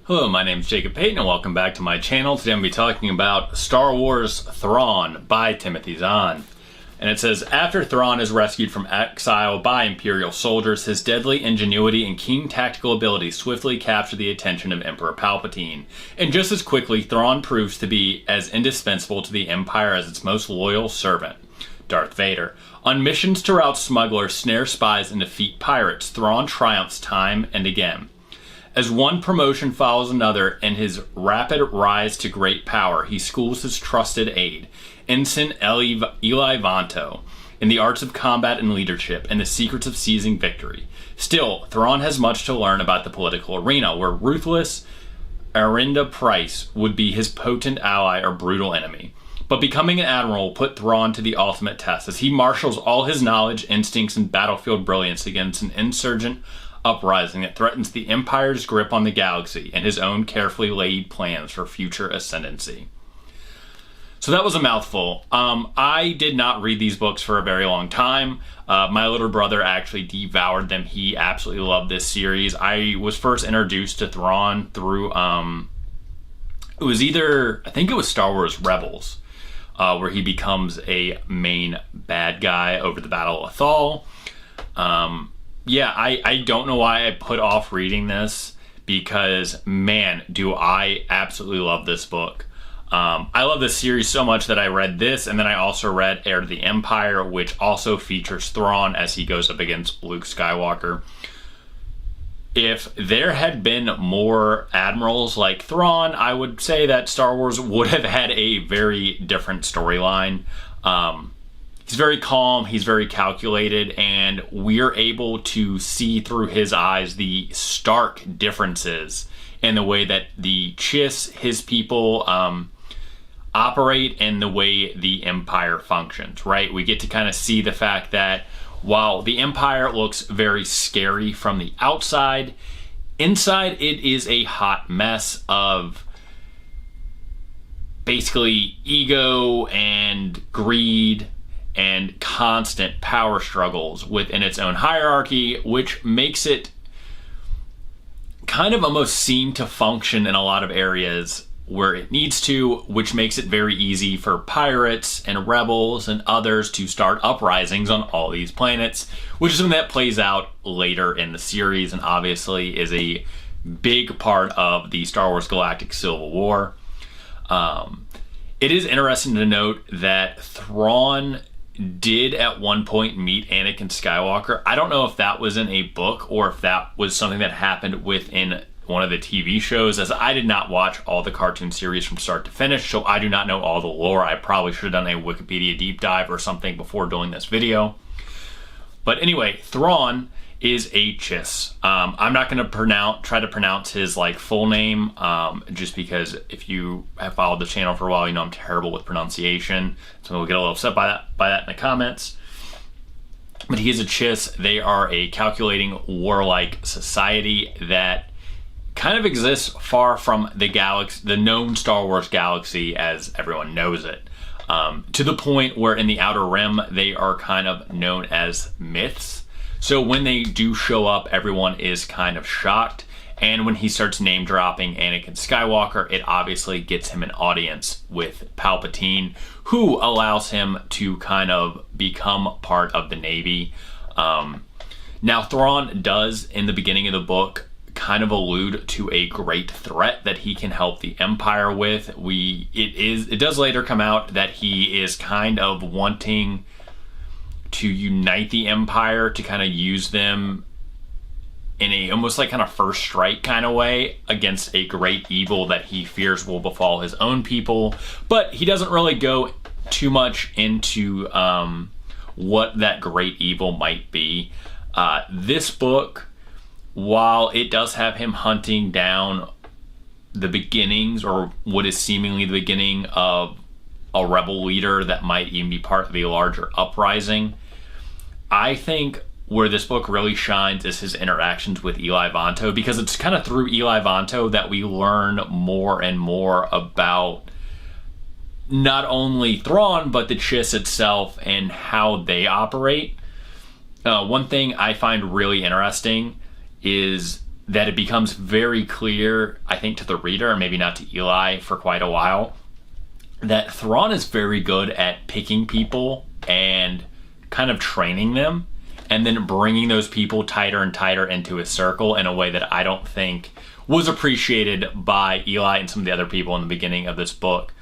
Hello, my name is Jacob Payton and welcome back to my channel. Today I'm going to be talking about Star Wars Thrawn by Timothy Zahn. And it says, after Thrawn is rescued from exile by Imperial soldiers, his deadly ingenuity and keen tactical ability swiftly capture the attention of Emperor Palpatine. And just as quickly, Thrawn proves to be as indispensable to the Empire as its most loyal servant, Darth Vader. On missions to rout smugglers, snare spies, and defeat pirates, Thrawn triumphs time and again. As one promotion follows another in his rapid rise to great power, he schools his trusted aide, Ensign Eli Vanto, in the arts of combat and leadership and the secrets of seizing victory. Still, Thrawn has much to learn about the political arena, where ruthless Arinda Price would be his potent ally or brutal enemy. But becoming an admiral will put Thrawn to the ultimate test, as he marshals all his knowledge, instincts, and battlefield brilliance against an insurgent uprising that threatens the Empire's grip on the galaxy and his own carefully laid plans for future ascendancy. So that was a mouthful. I did not read these books for a very long time. My little brother actually devoured them. He absolutely loved this series. I was first introduced to Thrawn through, it was either, I think it was Star Wars Rebels, where he becomes a main bad guy over the Battle of Thal. Yeah, I don't know why I put off reading this, because, man, do I absolutely love this book. I love this series so much that I read this, and then I also read Heir to the Empire, which also features Thrawn as he goes up against Luke Skywalker. If there had been more admirals like Thrawn, I would say that Star Wars would have had a very different storyline. He's very calm, he's very calculated, and we're able to see through his eyes the stark differences in the way that the Chiss, his people, operate and the way the Empire functions, right? We get to kind of see the fact that while the Empire looks very scary from the outside, inside it is a hot mess of basically ego and greed and constant power struggles within its own hierarchy, which makes it kind of almost seem to function in a lot of areas where it needs to, which makes it very easy for pirates and rebels and others to start uprisings on all these planets, which is something that plays out later in the series and obviously is a big part of the Star Wars Galactic Civil War. It is interesting to note that Thrawn did at one point meet Anakin Skywalker. I don't know if that was in a book or if that was something that happened within one of the TV shows, as I did not watch all the cartoon series from start to finish, so I do not know all the lore. I probably should have done a Wikipedia deep dive or something before doing this video. But anyway, Thrawn is a Chiss. I'm not going to try to pronounce his full name, just because if you have followed the channel for a while, you know I'm terrible with pronunciation, so we'll get a little upset by that in the comments. But he is a Chiss. They are a calculating, warlike society that kind of exists far from the galaxy, the known Star Wars galaxy as everyone knows it, to the point where in the Outer Rim they are kind of known as myths. So when they do show up, everyone is kind of shocked. And when he starts name dropping Anakin Skywalker, it obviously gets him an audience with Palpatine, who allows him to kind of become part of the Navy. Now, Thrawn does, in the beginning of the book, kind of allude to a great threat that he can help the Empire with. It does later come out that he is kind of wanting to unite the Empire to kind of use them in a almost kind of first strike kind of way against a great evil that he fears will befall his own people. But he doesn't really go too much into what that great evil might be. This book, while it does have him hunting down the beginnings, or what is seemingly the beginning of a rebel leader that might even be part of a larger uprising, I think where this book really shines is his interactions with Eli Vanto, because it's kind of through Eli Vanto that we learn more and more about not only Thrawn, but the Chiss itself and how they operate. One thing I find really interesting is that it becomes very clear, I think, to the reader, and maybe not to Eli for quite a while, that Thrawn is very good at picking people and kind of training them, and then bringing those people tighter and tighter into his circle in a way that I don't think was appreciated by Eli and some of the other people in the beginning of this book.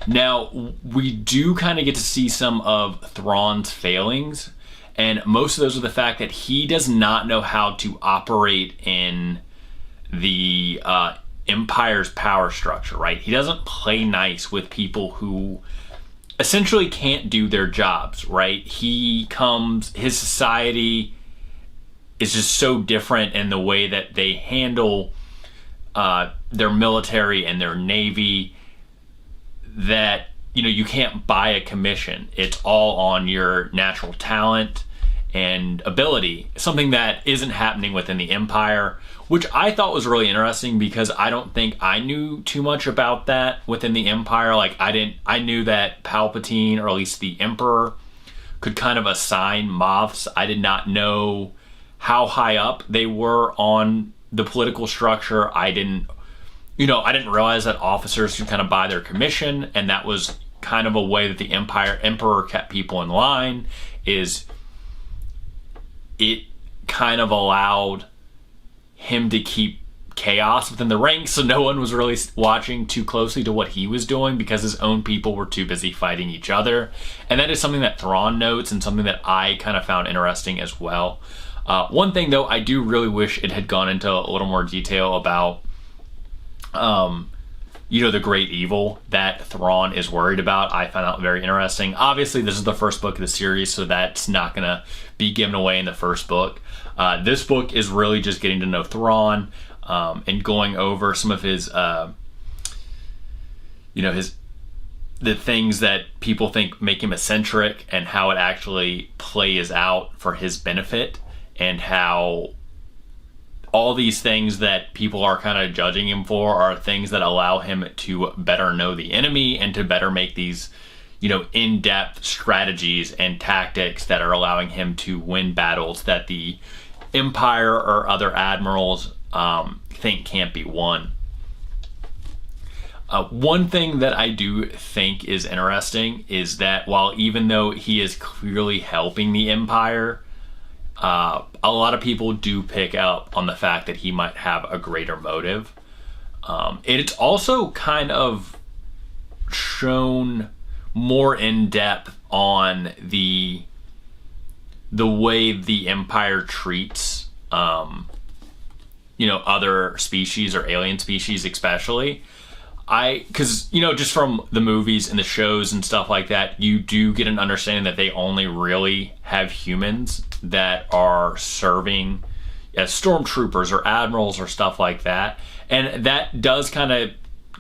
Now, we do kind of get to see some of Thrawn's failings, and most of those are the fact that he does not know how to operate in the Empire's power structure, right? He doesn't play nice with people who essentially can't do their jobs, right? His society is just so different in the way that they handle their military and their navy that, you can't buy a commission. It's all on your natural talent and ability, something that isn't happening within the Empire, which I thought was really interesting because I don't think I knew too much about that within the Empire. I knew that Palpatine, or at least the Emperor, could kind of assign Moths. I did not know how high up they were on the political structure. I didn't realize that officers could kind of buy their commission, and that was kind of a way that the Emperor kept people in line. It kind of allowed him to keep chaos within the ranks, so no one was really watching too closely to what he was doing because his own people were too busy fighting each other. And that is something that Thrawn notes, and something that I kind of found interesting as well. One thing, though, I do really wish it had gone into a little more detail about the great evil that Thrawn is worried about. I found out very interesting. Obviously, this is the first book of the series, so that's not going to be given away in the first book. This book is really just getting to know Thrawn and going over some of his, the things that people think make him eccentric, and how it actually plays out for his benefit, and how all these things that people are kind of judging him for are things that allow him to better know the enemy and to better make these, in-depth strategies and tactics that are allowing him to win battles that the Empire or other admirals think can't be won. One thing that I do think is interesting is that while even though he is clearly helping the Empire, a lot of people do pick up on the fact that he might have a greater motive. It's also kind of shown more in depth on the way the Empire treats, other species or alien species, especially. Because just from the movies and the shows and stuff like that, you do get an understanding that they only really have humans that are serving as stormtroopers or admirals or stuff like that. And that does kind of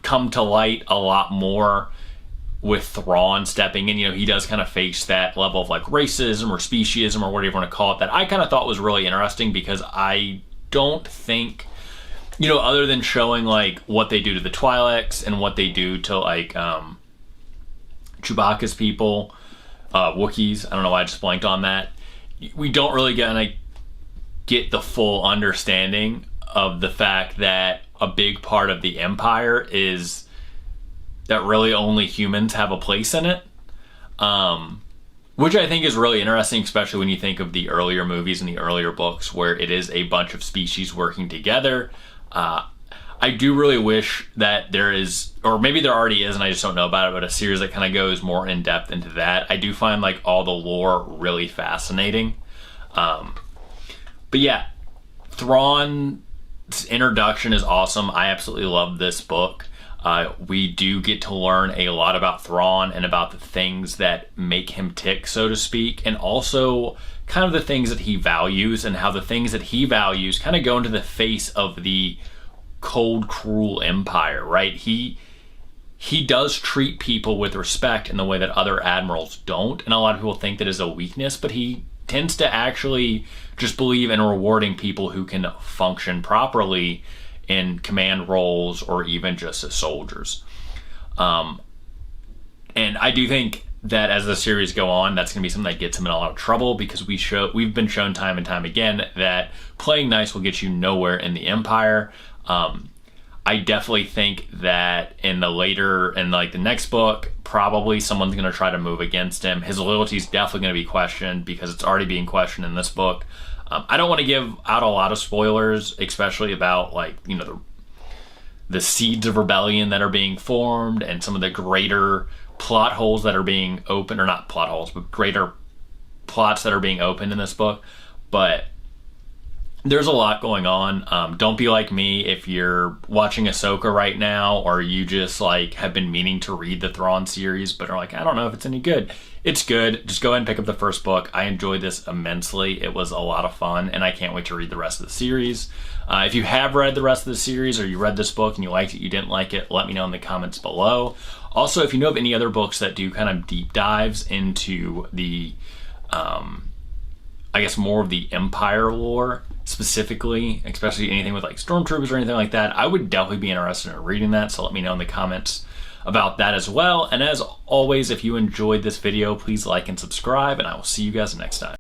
come to light a lot more with Thrawn stepping in. He does kind of face that level of racism or speciesism or whatever you want to call it, that I kind of thought was really interesting, because I don't think, other than showing what they do to the Twi'leks and what they do to Chewbacca's people, Wookiees, I don't know why I just blanked on that, we don't really get the full understanding of the fact that a big part of the Empire is that really only humans have a place in it, which I think is really interesting, especially when you think of the earlier movies and the earlier books where it is a bunch of species working together. I do really wish that there is, or maybe there already is and I just don't know about it, but a series that kind of goes more in depth into that. I do find all the lore really fascinating. But yeah, Thrawn's introduction is awesome. I absolutely love this book. We do get to learn a lot about Thrawn and about the things that make him tick, so to speak, and also kind of the things that he values, and how the things that he values kind of go into the face of the cold, cruel Empire, right? He does treat people with respect in the way that other admirals don't, and a lot of people think that is a weakness, but he tends to actually just believe in rewarding people who can function properly in command roles or even just as soldiers. And I do think that as the series go on, that's going to be something that gets him in a lot of trouble, because we've been shown time and time again that playing nice will get you nowhere in the Empire. I definitely think that in the next book, probably someone's going to try to move against him. His loyalty is definitely going to be questioned, because it's already being questioned in this book. I don't want to give out a lot of spoilers, especially about the seeds of rebellion that are being formed and some of the greater plot holes that are being opened, or not plot holes, but greater plots that are being opened in this book. But there's a lot going on. Don't be like me if you're watching Ahsoka right now, or you just have been meaning to read the Thrawn series, but are like, I don't know if it's any good. It's good. Just go ahead and pick up the first book. I enjoyed this immensely. It was a lot of fun, and I can't wait to read the rest of the series. If you have read the rest of the series, or you read this book and you liked it, you didn't like it, let me know in the comments below. Also, if you know of any other books that do kind of deep dives into the, I guess, more of the Empire lore specifically, especially anything with stormtroopers or anything like that, I would definitely be interested in reading that, so let me know in the comments about that as well. And as always, if you enjoyed this video, please like and subscribe, and I will see you guys next time.